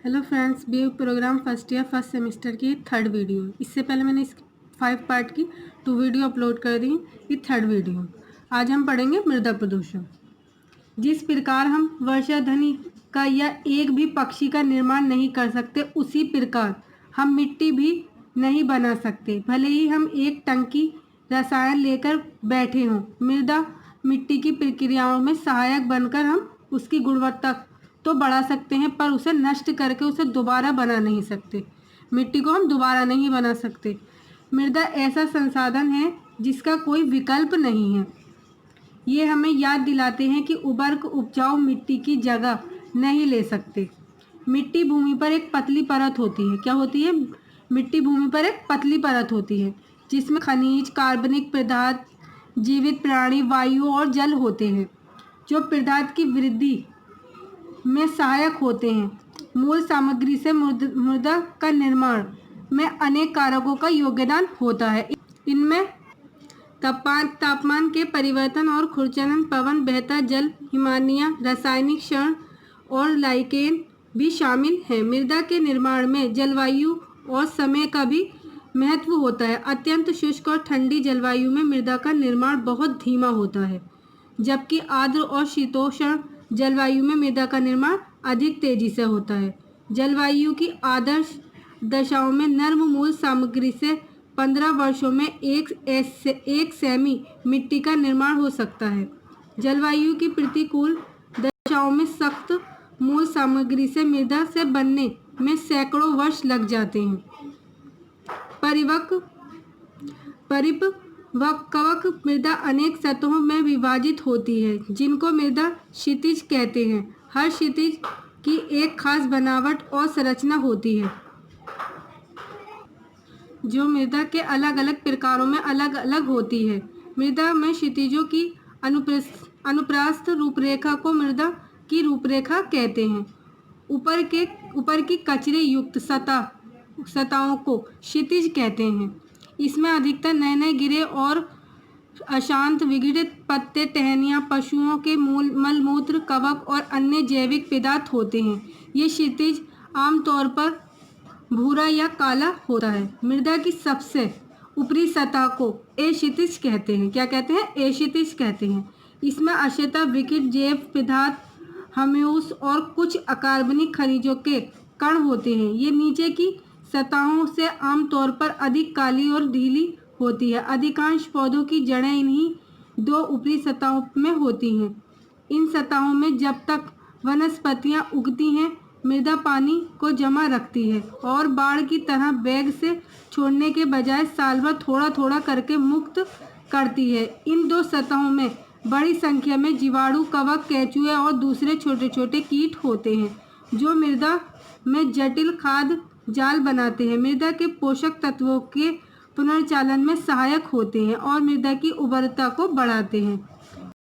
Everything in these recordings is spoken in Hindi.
Hello friends, B program first year first semester की थर्ड वीडियो। इससे पहले मैंने इस 5 पार्ट की 2 वीडियो अपलोड कर दी। ये थर्ड वीडियो। आज हम पढ़ेंगे मृदा प्रदूषण। जिस प्रकार हम वर्षा ध्वनि का या एक भी पक्षी का निर्माण नहीं कर सकते, उसी प्रकार हम मिट्टी भी नहीं बना सकते, भले ही हम एक टंकी रसायन लेकर बैठे हों। मृदा मिट्टी की प्रक्रियाओं में सहायक बनकर हम उसकी गुणवत्ता तो बढ़ा सकते हैं, पर उसे नष्ट करके उसे दोबारा बना नहीं सकते। मिट्टी को हम दोबारा नहीं बना सकते। मृदा ऐसा संसाधन है जिसका कोई विकल्प नहीं है। ये हमें याद दिलाते हैं कि उर्वरक उपजाऊ मिट्टी की जगह नहीं ले सकते। मिट्टी भूमि पर एक पतली परत होती है। क्या होती है? मिट्टी भूमि पर एक पतली परत होती है जिसमें खनिज, कार्बनिक पदार्थ, जीवित प्राणी, वायु और जल होते हैं, जो पदार्थ की वृद्धि में सहायक होते हैं। मूल सामग्री से मृदा का निर्माण में अनेक कारकों का योगदान होता है। इनमें तापमान के परिवर्तन और खुरचन, पवन, बहता जल, हिमानिया, रासायनिक क्षरण और लाइकेन भी शामिल हैं। मृदा के निर्माण में जलवायु और समय का भी महत्व होता है। अत्यंत शुष्क और ठंडी जलवायु में मृदा का निर्माण बहुत धीमा होता है, जबकि आर्द्र और शीतोष्ण जलवायु में मृदा का निर्माण अधिक तेजी से होता है। जलवायु की आदर्श दशाओं में नर्म मूल सामग्री से 15 वर्षों में एक सेमी मिट्टी का निर्माण हो सकता है। जलवायु की प्रतिकूल दशाओं में सख्त मूल सामग्री से मृदा से बनने में सैकड़ों वर्ष लग जाते हैं। परिपक्व मृदा अनेक सतहों में विभाजित होती है, जिनको मृदा क्षितिज कहते हैं। हर क्षितिज की एक खास बनावट और संरचना होती है, जो मृदा के अलग अलग प्रकारों में अलग अलग होती है। मृदा में क्षितिजों की अनुप्रस्थ रूपरेखा को मृदा की रूपरेखा कहते हैं। ऊपर की कचरे युक्त सतहों को क्षितिज कहते हैं। इसमें अधिकतर नए गिरे और अशांत विघटित पत्ते, टहनियाँ, पशुओं के मलमूत्र, कवक और अन्य जैविक पदार्थ होते हैं। ये क्षितिज आमतौर पर भूरा या काला होता है। मृदा की सबसे ऊपरी सतह को क्षितिज कहते हैं। क्या कहते हैं? क्षितिज कहते हैं। इसमें अंशतः विघटित जैव पदार्थ, ह्यूमस और कुछ अकार्बनिक खनिजों के कण होते हैं। ये नीचे की सतहों से आमतौर पर अधिक काली और ढीली होती है। अधिकांश पौधों की जड़ें इन्हीं 2 ऊपरी सतहों में होती हैं। इन सतहों में जब तक वनस्पतियां उगती हैं, मृदा पानी को जमा रखती है और बाढ़ की तरह वेग से छोड़ने के बजाय साल भर थोड़ा थोड़ा करके मुक्त करती है। इन 2 सतहों में बड़ी संख्या में जीवाणु, कवक, केंचुए और दूसरे छोटे छोटे कीट होते हैं, जो मृदा में जटिल खाद्य जाल बनाते हैं, मृदा के पोषक तत्वों के पुनर्चालन में सहायक होते हैं और मृदा की उर्वरता को बढ़ाते हैं।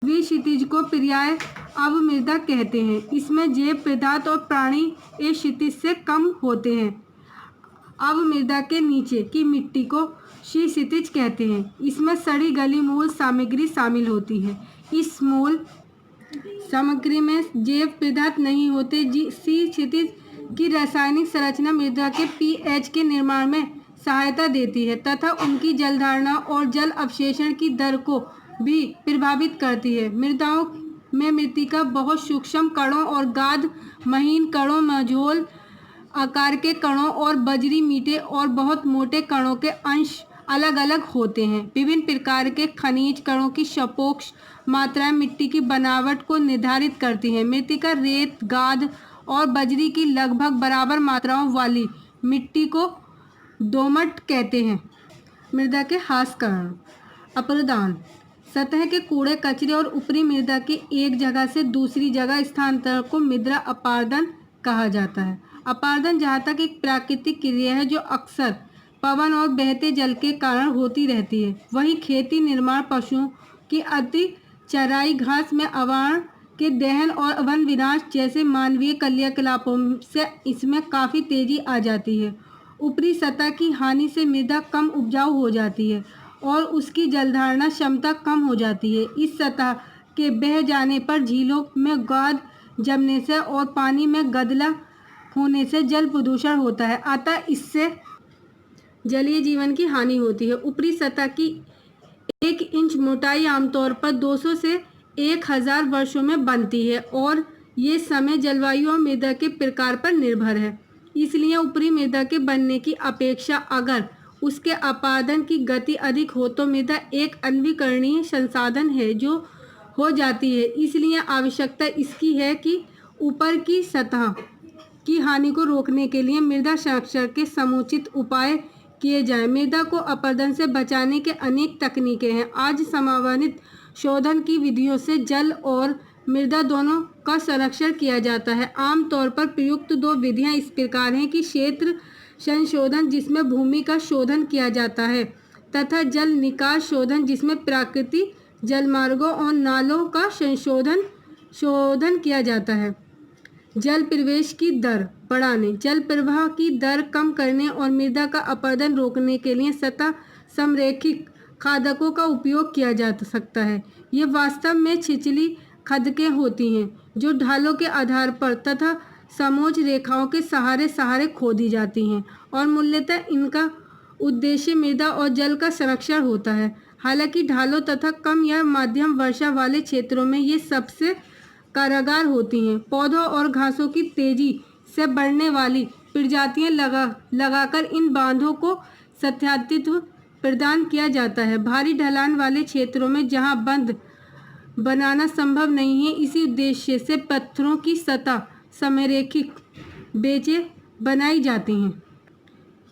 वे क्षितिज को पर्याय अवमृदा कहते हैं। इसमें जैव पदार्थ और प्राणी एक क्षितिज से कम होते हैं। अवमृदा के नीचे की मिट्टी को क्षितिज कहते हैं। इसमें सड़ी गली मूल सामग्री शामिल होती है। इस मूल सामग्री में जैव पदार्थ नहीं होते। क्षितिज की रासायनिक संरचना मृदा के pH के निर्माण में सहायता देती है तथा उनकी जलधारणा और जल अवशोषण की दर को भी प्रभावित करती है। मृदाओं में मिट्टी का बहुत सूक्ष्म कणों और गाढ़ महीन कणों, मझोल आकार के कणों और बजरी मीठे और बहुत मोटे कणों के अंश अलग अलग होते हैं। विभिन्न प्रकार के खनिज कणों की सापेक्ष मात्राएं मिट्टी की बनावट को निर्धारित करती हैं। मिट्टी का रेत, गाद और बजरी की लगभग बराबर मात्राओं वाली मिट्टी को दोमट कहते हैं। मृदा के ह्रासकरण, अपरदन, सतह के कूड़े कचरे और ऊपरी मृदा के एक जगह से दूसरी जगह स्थानांतरण को मृदा अपरदन कहा जाता है। अपरदन जहाँ तक एक प्राकृतिक क्रिया है जो अक्सर पवन और बहते जल के कारण होती रहती है। वहीं खेती, निर्माण, पशुओं की अति चराई, घास में अवारण के दहन और वन विनाश जैसे मानवीय क्रियाकलापों से इसमें काफ़ी तेजी आ जाती है। ऊपरी सतह की हानि से मृदा कम उपजाऊ हो जाती है और उसकी जलधारण क्षमता कम हो जाती है। इस सतह के बह जाने पर झीलों में गाद जमने से और पानी में गदला होने से जल प्रदूषण होता है, अतः इससे जलीय जीवन की हानि होती है। ऊपरी सतह की 1 इंच मोटाई आमतौर पर 200 से 1000 वर्षों में बनती है और ये समय जलवायु और मृदा के प्रकार पर निर्भर है। इसलिए ऊपरी मृदा के बनने की अपेक्षा अगर उसके अपादन की गति अधिक हो तो मृदा एक अनवीकरणीय संसाधन है जो हो जाती है। इसलिए आवश्यकता इसकी है कि ऊपर की सतह की हानि को रोकने के लिए मृदा संरक्षण के समुचित उपाय किए जाएं। मृदा को अपरदन से बचाने के अनेक तकनीकें हैं। आज समन्वित शोधन की विधियों से जल और मृदा दोनों का संरक्षण किया जाता है। आमतौर पर प्रयुक्त 2 विधियां इस प्रकार हैं कि क्षेत्र संशोधन जिसमें भूमि का शोधन किया जाता है तथा जल निकास शोधन जिसमें प्राकृतिक जलमार्गों और नालों का शोधन किया जाता है। जल प्रवेश की दर बढ़ाने, जल प्रवाह की दर कम करने और मृदा का अपरदन रोकने के लिए सतह संरेखित खादकों का उपयोग किया जा सकता है। ये वास्तव में छिछली खादकें होती हैं जो ढालों के आधार पर तथा समोच्च रेखाओं के सहारे खोदी जाती हैं और मूलतः इनका उद्देश्य मृदा और जल का संरक्षण होता है। हालांकि ढालों तथा कम या मध्यम वर्षा वाले क्षेत्रों में ये सबसे कारगर होती हैं। पौधों और घासों की तेजी से बढ़ने वाली प्रजातियां लगाकर इन बांधों को सत्यास्तित्व प्रदान किया जाता है। भारी ढलान वाले क्षेत्रों में जहां बांध बनाना संभव नहीं है, इसी उद्देश्य से पत्थरों की सतह समरेखित बेंचें बनाई जाती हैं।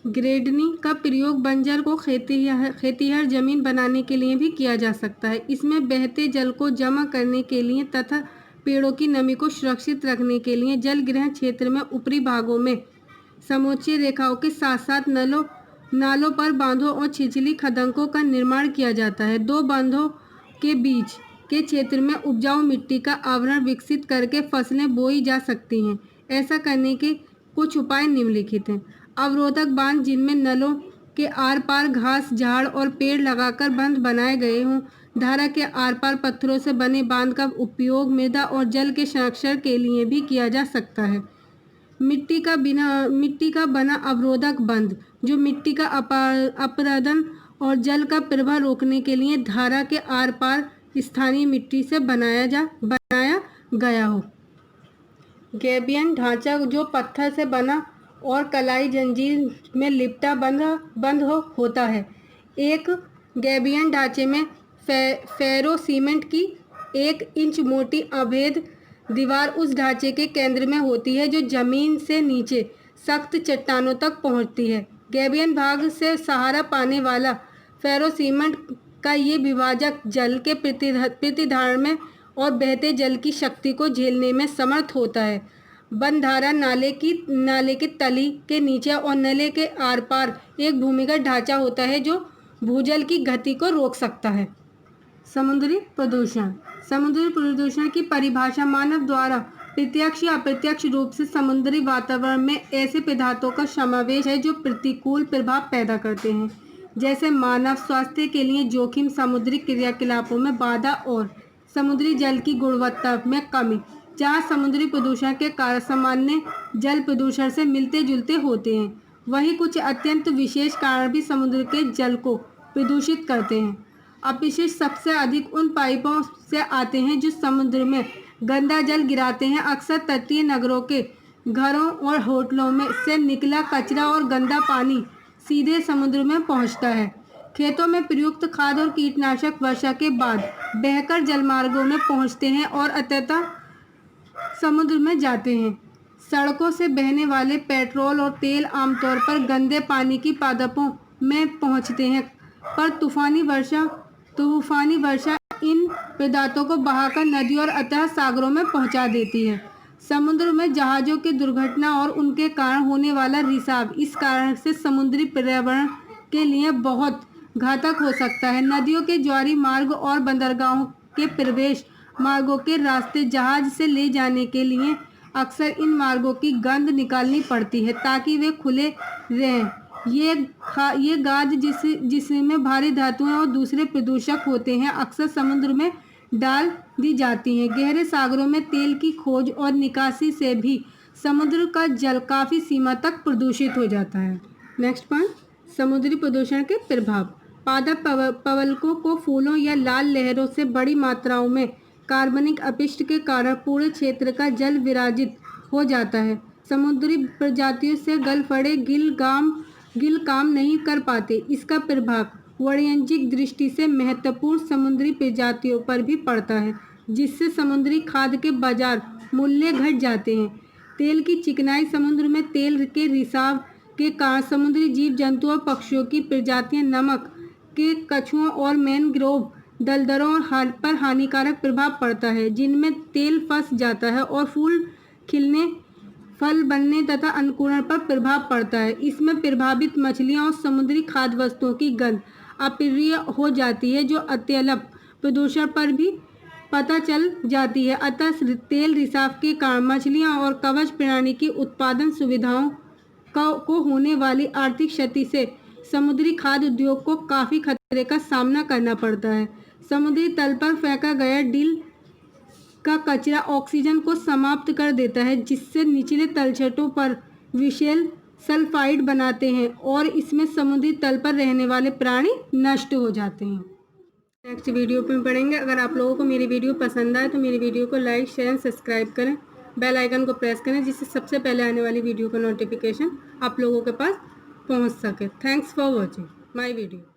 ग्रेडनी का प्रयोग बंजर को खेतिहर जमीन बनाने के लिए भी किया जा सकता है। इसमें बहते जल को जमा करने के लिए तथा पेड़ों की नमी को सुरक्षित रखने के लिए जल ग्रहण क्षेत्र में ऊपरी भागों में समोच्च रेखाओं के साथ साथ नालों पर बांधों और छिछली खदकों का निर्माण किया जाता है। 2 बांधों के बीच के क्षेत्र में उपजाऊ मिट्टी का आवरण विकसित करके फसलें बोई जा सकती हैं। ऐसा करने के कुछ उपाय निम्नलिखित हैं। अवरोधक बांध जिनमें नलों के आर पार घास झाड़ और पेड़ लगाकर बांध बनाए गए हों। धारा के आर पार पत्थरों से बने बांध का उपयोग मृदा और जल के संरक्षण के लिए भी किया जा सकता है। मिट्टी का बना अवरोधक बंध जो मिट्टी का अपरदन और जल का प्रवाह रोकने के लिए धारा के आर पार स्थानीय मिट्टी से बनाया गया हो। गैबियन ढांचा जो पत्थर से बना और कलाई जंजीर में लिपटा बंध होता है। एक गैबियन ढांचे में फेरो सीमेंट की 1 इंच मोटी अभेद दीवार उस ढांचे के केंद्र में होती है जो जमीन से नीचे सख्त चट्टानों तक पहुंचती है। गैबियन भाग से सहारा पाने वाला फेरो सीमेंट का ये विभाजक जल के प्रतिधारण में और बहते जल की शक्ति को झेलने में समर्थ होता है। बंधारा नाले की तली के नीचे और नले के आर पार एक भूमिगत ढांचा होता है जो भूजल की गति को रोक सकता है। समुद्री प्रदूषण की परिभाषा मानव द्वारा प्रत्यक्ष या अप्रत्यक्ष रूप से समुद्री वातावरण में ऐसे पदार्थों का समावेश है जो प्रतिकूल प्रभाव पैदा करते हैं, जैसे मानव स्वास्थ्य के लिए जोखिम, समुद्री क्रियाकलापों में बाधा और समुद्री जल की गुणवत्ता में कमी। जहाँ समुद्री प्रदूषण के कारण सामान्य जल प्रदूषण से मिलते जुलते होते हैं, वहीं कुछ अत्यंत विशेष कारण भी समुद्र के जल को प्रदूषित करते हैं। अपशिष्ट सबसे अधिक उन पाइपों से आते हैं जो समुद्र में गंदा जल गिराते हैं। अक्सर तटीय नगरों के घरों और होटलों में से निकला कचरा और गंदा पानी सीधे समुद्र में पहुंचता है। खेतों में प्रयुक्त खाद और कीटनाशक वर्षा के बाद बहकर जलमार्गों में पहुंचते हैं और अंततः समुद्र में जाते हैं। सड़कों से बहने वाले पेट्रोल और तेल आमतौर पर गंदे पानी की पादपों में पहुंचते हैं, पर तूफानी वर्षा इन पदार्थों को बहाकर नदियों और अतः सागरों में पहुंचा देती है। समुद्र में जहाज़ों की दुर्घटना और उनके कारण होने वाला रिसाव इस कारण से समुद्री पर्यावरण के लिए बहुत घातक हो सकता है। नदियों के ज्वारी मार्ग और बंदरगाहों के प्रवेश मार्गों के रास्ते जहाज से ले जाने के लिए अक्सर इन मार्गों की गंद निकालनी पड़ती है ताकि वे खुले रहें। ये गाद जिसमें भारी धातुएं और दूसरे प्रदूषक होते हैं अक्सर समुद्र में डाल दी जाती हैं। गहरे सागरों में तेल की खोज और निकासी से भी समुद्र का जल काफ़ी सीमा तक प्रदूषित हो जाता है। नेक्स्ट पॉइंट, समुद्री प्रदूषण के प्रभाव। पादप पवलकों को फूलों या लाल लहरों से बड़ी मात्राओं में कार्बनिक अपशिष्ट के कारण पूरे क्षेत्र का जल विराजित हो जाता है। समुद्री प्रजातियों से गलफड़े गिल काम नहीं कर पाते। इसका प्रभाव वाणिज्यिक दृष्टि से महत्वपूर्ण समुद्री प्रजातियों पर भी पड़ता है, जिससे समुद्री खाद्य के बाजार मूल्य घट जाते हैं। तेल की चिकनाई। समुद्र में तेल के रिसाव के कारण समुद्री जीव जंतु और पक्षियों की प्रजातियां, नमक के कछुओं और मैनग्रोव दलदलों पर हानिकारक प्रभाव पड़ता है, जिनमें तेल फंस जाता है और फूल खिलने, फल बनने तथा अंकुरण पर प्रभाव पड़ता है। इसमें प्रभावित मछलियां और समुद्री खाद्य वस्तुओं की गंध अप्रिय हो जाती है, जो अत्यल्प प्रदूषण पर भी पता चल जाती है। अतः तेल रिसाव के कारण मछलियां और कवच प्राणी की उत्पादन सुविधाओं को होने वाली आर्थिक क्षति से समुद्री खाद्य उद्योग को काफ़ी खतरे का सामना करना पड़ता है। समुद्री तल पर फेंका गया डील का कचरा ऑक्सीजन को समाप्त कर देता है, जिससे निचले तलछटों पर विषैल सल्फाइड बनाते हैं और इसमें समुद्री तल पर रहने वाले प्राणी नष्ट हो जाते हैं। नेक्स्ट वीडियो में पढ़ेंगे। अगर आप लोगों को मेरी वीडियो पसंद आए तो मेरी वीडियो को लाइक, शेयर एंड सब्सक्राइब करें। बेल आइकन को प्रेस करें, जिससे सबसे पहले आने वाली वीडियो का नोटिफिकेशन आप लोगों के पास पहुंच सके। Thanks for watching my video.